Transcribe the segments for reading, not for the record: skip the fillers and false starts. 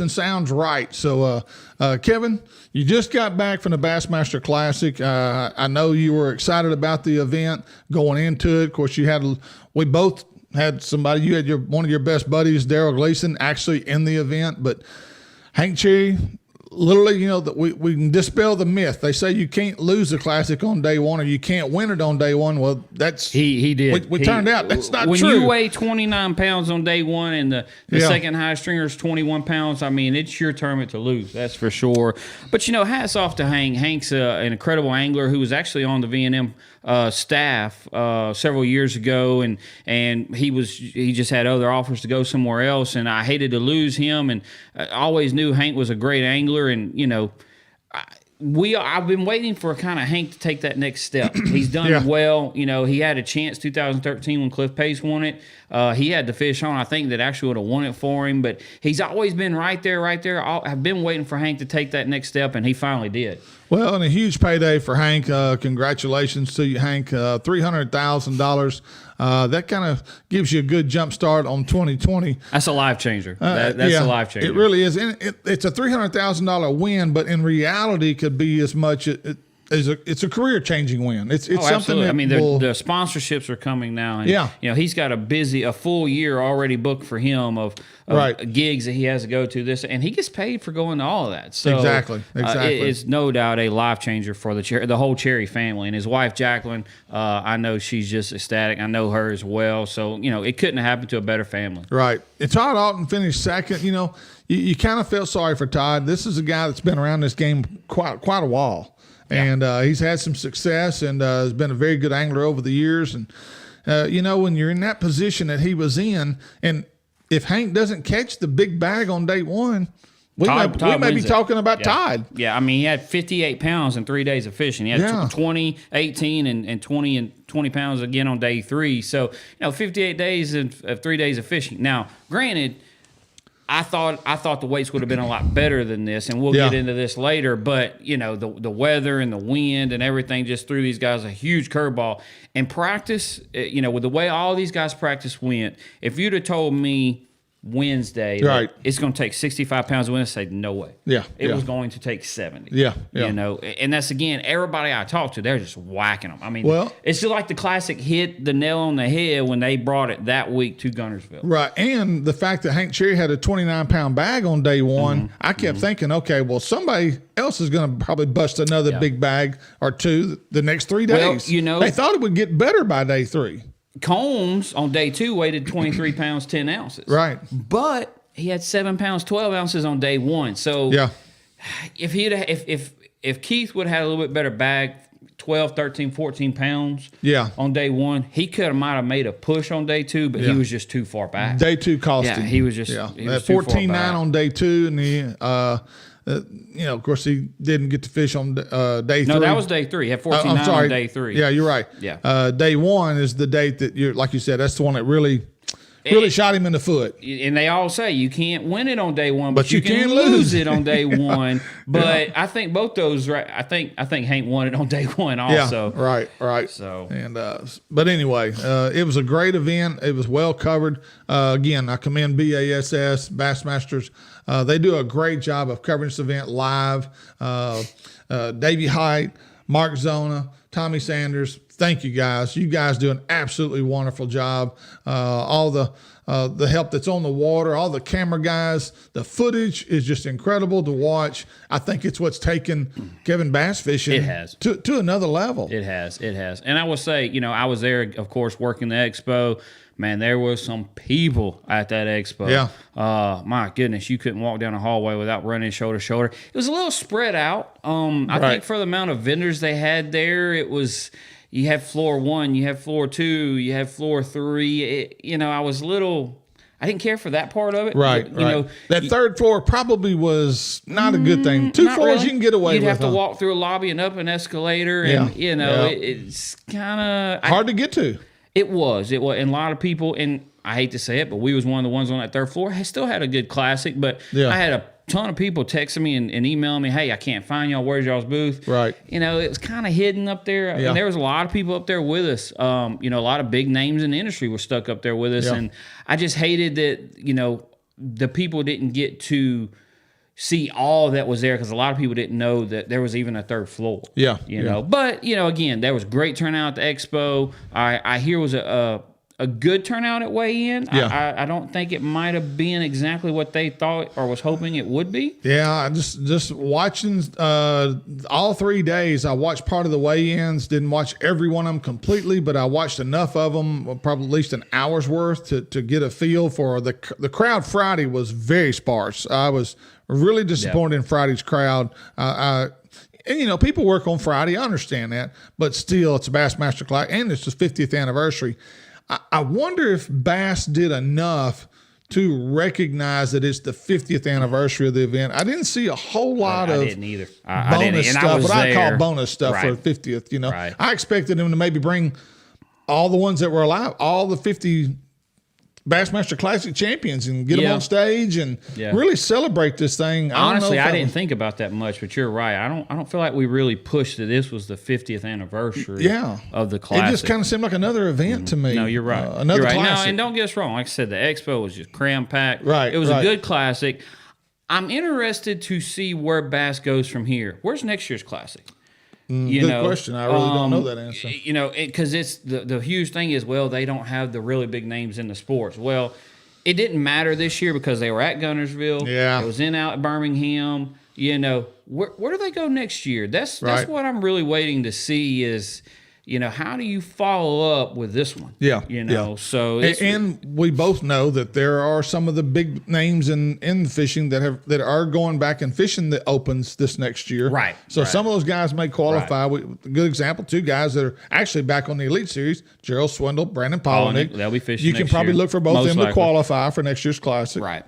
and sounds right. So, Kevin, you just got back from the Bassmaster Classic. I know you were excited about the event going into it. Of course, we both had somebody. You had one of your best buddies, Daryl Gleason, actually in the event. But Hank Cherry, literally, that we can dispel the myth. They say you can't lose the Classic on day one, or you can't win it on day one. Well, that's he did. We turned out that's not when true. When you weigh 29 pounds on day one and the second highest stringer is 21 pounds, I mean, it's your tournament to lose. That's for sure. But hats off to Hank. Hank's an incredible angler who was actually on the V&M staff several years ago, and he just had other offers to go somewhere else, and I hated to lose him. And I always knew Hank was a great angler, and I've been waiting for kind of Hank to take that next step. He's done well. He had a chance 2013 when Cliff Pace won it. He had the fish on, I think, that actually would have won it for him. But he's always been right there. I've been waiting for Hank to take that next step, and he finally did. Well, and a huge payday for Hank. Congratulations to you, Hank. $300,000. That kind of gives you a good jump start on 2020. That's a life changer. That's a life changer. It really is. And it's a $300,000 win, but in reality, could be as much. It's a career-changing win. It's something absolutely. that I mean, the sponsorships are coming now. And, he's got a full year already booked for him of gigs that he has to go to. And he gets paid for going to all of that. So exactly. It's no doubt a life changer for the whole Cherry family. And his wife Jacqueline, I know she's just ecstatic. I know her as well. So it couldn't have happened to a better family. Right. And Todd Alton finished second. You kind of felt sorry for Todd. This is a guy that's been around this game quite a while. And he's had some success and has been a very good angler over the years. And, when you're in that position that he was in, and if Hank doesn't catch the big bag on day one, we may be talking about Todd. Yeah, I mean, he had 58 pounds in 3 days of fishing. He had 20, 18, and 20 pounds again on day three. So, 58 days of 3 days of fishing. Now, granted, I thought the weights would have been a lot better than this, and we'll get into this later. But the weather and the wind and everything just threw these guys a huge curveball. And practice, with the way all these guys' practice went, if you'd have told me Wednesday it's going to take 65 pounds of wind, I say no way. It was going to take 70. And that's, again, everybody I talked to, they're just whacking them. I mean, it's just like the Classic hit the nail on the head when they brought it that week to Guntersville. Right, and the fact that Hank Cherry had a 29-pound bag on day one, I kept thinking, okay, well, somebody else is going to probably bust another big bag or two the next 3 days. Well, they thought it would get better by day three. Combs on day two weighed 23 pounds 10 ounces. Right. But he had 7 pounds 12 ounces on day one. So if Keith would have had a little bit better bag, 12, 13, 14 pounds on day one, he might have made a push on day two, but he was just too far back. Day two cost him. He was just he was 14.9 on day two, and of course, he didn't get to fish on day three. No, that was day three. He had 14.9 on day three. Yeah, you're right. Yeah. Day one is the date that like you said, that's the one that really shot him in the foot. And they all say you can't win it on day one, but you can lose it on day one. But I think both those, right? I think Hank won it on day one also. Yeah, right. So, and but anyway, it was a great event. It was well covered. Again, I commend BASS Bassmasters. They do a great job of covering this event live. Davey Height, Mark Zona, Tommy Sanders. Thank you guys. You guys do an absolutely wonderful job. All the help that's on the water, all the camera guys, the footage is just incredible to watch. I think it's what's taken Kevin bass fishing to another level. It has. And I will say, I was there, of course, working the expo. Man, there was some people at that expo. Yeah. My goodness, you couldn't walk down a hallway without running shoulder to shoulder. It was a little spread out. I think for the amount of vendors they had there, it was. You have floor one, you have floor two, you have floor three. I was I didn't care for that part of it. Right. That third floor probably was not a good thing. Two floors really. You can get away with. You'd have to walk through a lobby and up an escalator, and it's kind of hard to get to. It was, and a lot of people, and I hate to say it, but we was one of the ones on that third floor. I still had a good Classic, but I had a ton of people texting me and emailing me, hey, I can't find y'all. Where's y'all's booth? Right. It was kind of hidden up there. And there was a lot of people up there with us. A lot of big names in the industry were stuck up there with us. And I just hated that, the people didn't get to see all that was there, because a lot of people didn't know that there was even a third floor. Yeah, you know. But again, there was great turnout at the expo. I hear it was a good turnout at weigh-in. Yeah. I don't think it might have been exactly what they thought or was hoping it would be. Yeah, I just watching all 3 days. I watched part of the weigh-ins. Didn't watch every one of them completely, but I watched enough of them, probably at least an hour's worth, to get a feel for the crowd. Friday was very sparse. I was really disappointed in Friday's crowd. And people work on Friday. I understand that, but still, it's a Bassmaster Class, and it's the 50th anniversary. I wonder if Bass did enough to recognize that it's the 50th anniversary of the event. I didn't see a whole lot of didn't either. bonus stuff, what I call bonus stuff for the 50th. Right. I expected them to maybe bring all the ones that were alive, all the 50 Bassmaster Classic champions, and get them on stage and really celebrate this thing. Honestly, I didn't think about that much, but you're right. I don't feel like we really pushed that this was the 50th anniversary of the Classic. It just kind of seemed like another event to me. No, you're right. Another you're right. Classic. No, and don't get us wrong. Like I said, the Expo was just cram-packed. Right. It was a good Classic. I'm interested to see where Bass goes from here. Where's next year's Classic? Good question. I really don't know that answer. Because it's the huge thing is, well, they don't have the really big names in the sports. Well, it didn't matter this year because they were at Guntersville. Yeah. It was out at Birmingham. Where do they go next year? That's what I'm really waiting to see is, how do you follow up with this one? Yeah. So and we both know that there are some of the big names in fishing that are going back and fishing the opens this next year. Right. So some of those guys may qualify. A good example, 2 guys that are actually back on the Elite Series: Gerald Swindle, Brandon Polinick. They'll be fishing. You can next probably year. look for both Most of them likely. to qualify for next year's Classic. Right.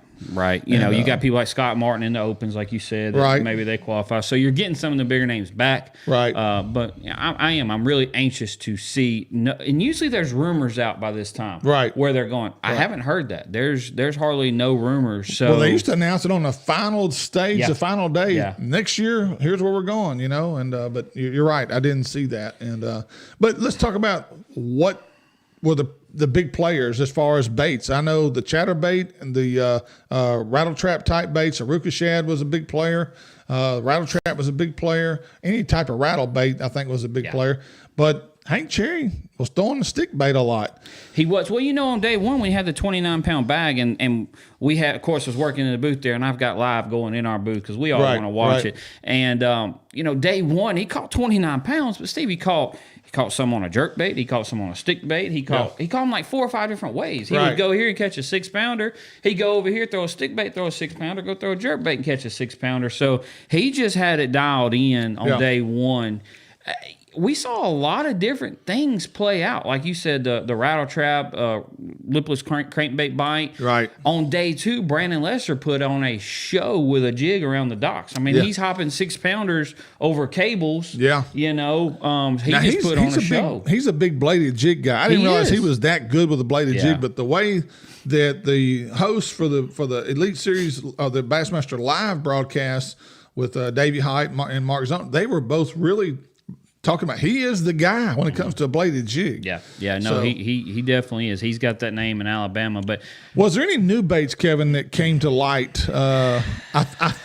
You got people like Scott Martin in the opens, like you said. That maybe they qualify. So you're getting some of the bigger names back. Right. But I'm really anxious to see. And usually there's rumors out by this time. Right. Where they're going. I haven't heard that. There's hardly no rumors. So they used to announce it on the final stage, the final day. Yeah. Next year, here's where we're going. And but you're right. I didn't see that. And but let's talk about what were the big players as far as baits. I know the chatterbait and the rattle trap type baits. Aruka shad was a big player. Rattle trap was a big player. Any type of rattle bait, I think, was a big player. But Hank Cherry was throwing the stick bait a lot. He was. Well, on day one, we had the 29-pound bag, and we had, of course, was working in the booth there, and I've got live going in our booth because we all want to watch it. And, day one, he caught 29 pounds, but Steve, he caught some on a jerk bait. He caught some on a stick bait. He caught them like 4 or 5 different ways. He would go here and catch a 6-pounder. He'd go over here, throw a stick bait, throw a 6-pounder, go throw a jerk bait and catch a 6-pounder. So he just had it dialed in on day one. We saw a lot of different things play out. Like you said, the rattle trap, lipless crankbait bite. Right. On day 2, Brandon Lesser put on a show with a jig around the docks. I mean, he's hopping 6-pounders over cables. Yeah. He put on a show. He's a big bladed jig guy. I didn't realize he was that good with a bladed jig, but the way that the hosts for the Elite Series of the Bassmaster Live broadcast with Davey Height and Mark Zone, they were both really talking about he is the guy when it comes to a bladed jig. He definitely is. He's got that name in Alabama. But was there any new baits, Kevin, that came to light? I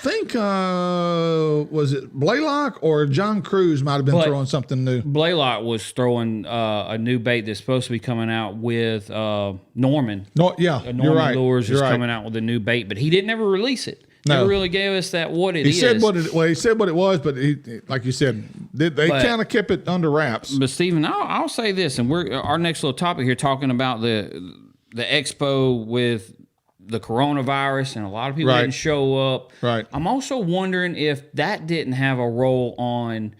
think was it Blaylock or John Cruz might have been throwing something new. Blaylock was throwing a new bait that's supposed to be coming out with Norman. Norman Lures is coming out with a new bait, but he didn't ever release it. Never really gave us that what it is. He said what it was, but he, like you said, they kind of kept it under wraps. But Stephen, I'll say this, and we're our next little topic here, talking about the expo with the coronavirus, and a lot of people didn't show up. Right. I'm also wondering if that didn't have a role on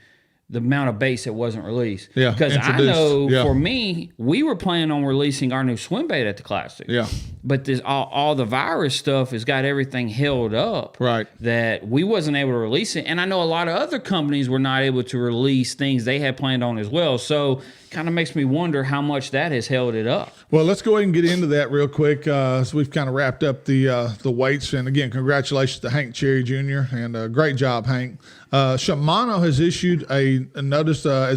the amount of baits that wasn't released. Yeah, because I know for me, we were planning on releasing our new swim bait at the Classic. Yeah. But this all the virus stuff has got everything held up. Right. That we wasn't able to release it. And I know a lot of other companies were not able to release things they had planned on as well. So kind of makes me wonder how much that has held it up. Well, let's go ahead and get into that real quick. So we've kind of wrapped up the weights. And again, congratulations to Hank Cherry Jr. and great job, Hank. Shimano has issued a notice as a